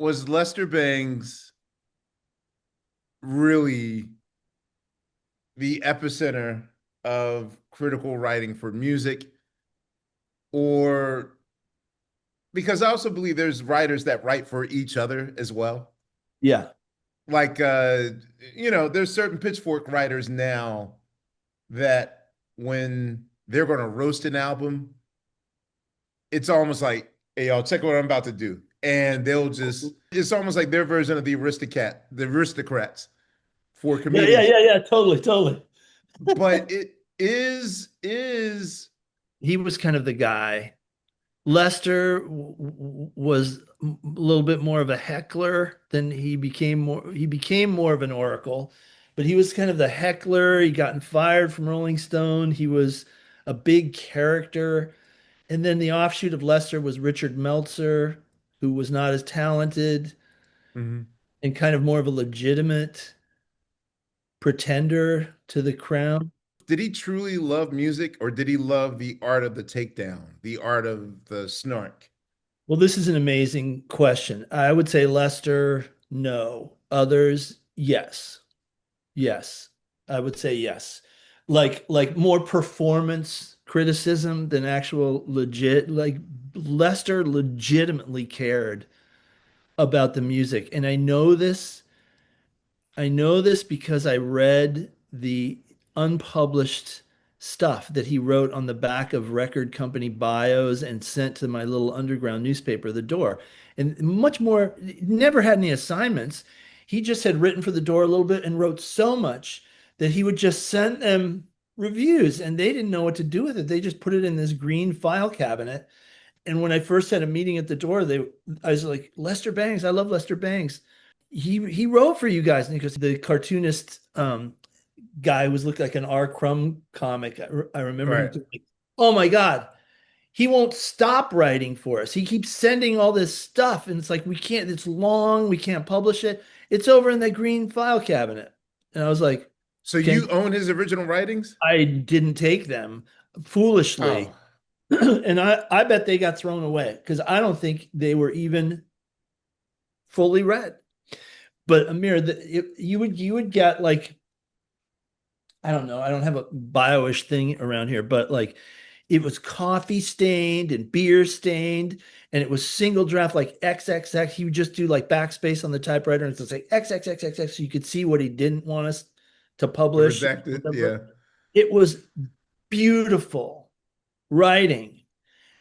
was Lester Bangs really the epicenter of critical writing for music, or because I also believe there's writers that write for each other as well. Yeah. Like there's certain pitchfork writers now that when they're going to roast an album, it's almost like, hey, y'all, check what I'm about to do. And they'll just, it's almost like their version of the aristocrats for Yeah, yeah, comedians. yeah, yeah, totally, totally. But it is He was kind of the guy. Lester was a little bit more of a heckler than he became more of an oracle, but he was kind of the heckler. He gotten fired from Rolling Stone. He was a big character. And then the offshoot of Lester was Richard Meltzer, who was not as talented Mhm. and kind of more of a legitimate pretender to the crown. Did he truly love music, or did he love the art of the takedown, the art of the snark? Well, this is an amazing question. I would say Lester, no. Others, yes. Yes. I would say yes. Like more performance criticism than actual legit. Like Lester legitimately cared about the music. And I know this because I read the unpublished stuff that he wrote on the back of record company bios and sent to my little underground newspaper, The Door. And much more, never had any assignments. He just had written for The Door a little bit and wrote so much that he would just send them reviews and they didn't know what to do with it. They just put it in this green file cabinet. And when I first had a meeting at The Door, I was like, Lester Bangs, I love Lester Bangs. He wrote for you guys, and because the cartoonist guy was looked like an R. Crumb comic. I remember him Right. thinking, oh my God, he won't stop writing for us. He keeps sending all this stuff, and it's like we can't, it's long, we can't publish it. It's over in the green file cabinet. And I was like, So can you own his original writings? I didn't take them Oh, foolishly. And I bet they got thrown away because I don't think they were even fully read. But Ahmir, you would get like, I don't know, I don't have a bio-ish thing around here, but like it was coffee stained and beer stained, and it was single draft like XXX. He would just do like backspace on the typewriter and it's like XXXXX, so you could see what he didn't want us to the publish, redacted, whatever. yeah. It was beautiful writing,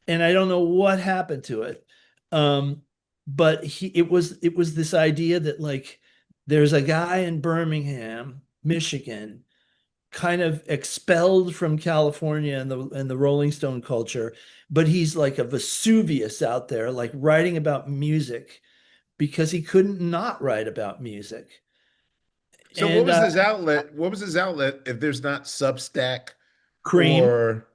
and I don't know what happened to it. Um, but it was this idea that like there's a guy in Birmingham, Michigan, kind of expelled from California and the Rolling Stone culture, but he's like a Vesuvius out there, like writing about music because he couldn't not write about music. So what And was his outlet? What was his outlet if there's not Substack Cream, or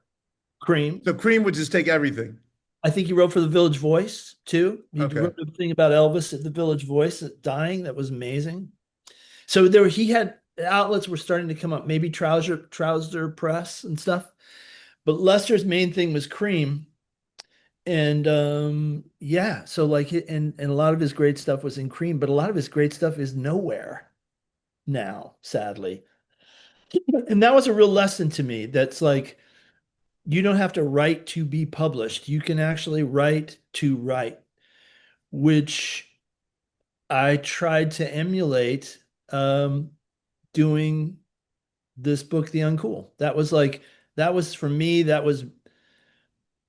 Cream. so Cream would just take everything? I think he wrote for the Village Voice too. He Okay. wrote a thing about Elvis at the Village Voice dying. That was amazing. So there he had outlets were starting to come up, maybe Trouser Press and stuff. But Lester's main thing was Cream. And yeah, so like and a lot of his great stuff was in Cream, but a lot of his great stuff is nowhere now, sadly. And that was a real lesson to me. That's like you don't have to write to be published. You can actually write to write, which I tried to emulate doing this book, The Uncool. That was for me, that was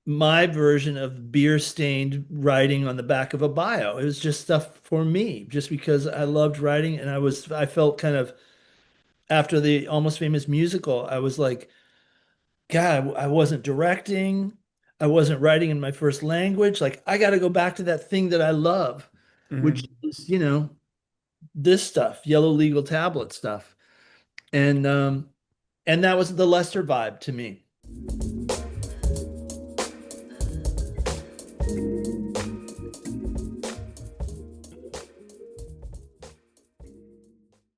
my version of beer stained writing on the back of a bio. It was just stuff for me, just because I loved writing and I felt kind of after the Almost Famous musical, I was like, God, I wasn't directing. I wasn't writing in my first language. Like, I got to go back to that thing that I love, which Mhm. is, this stuff, yellow legal tablet stuff. And and that was the Lester vibe to me.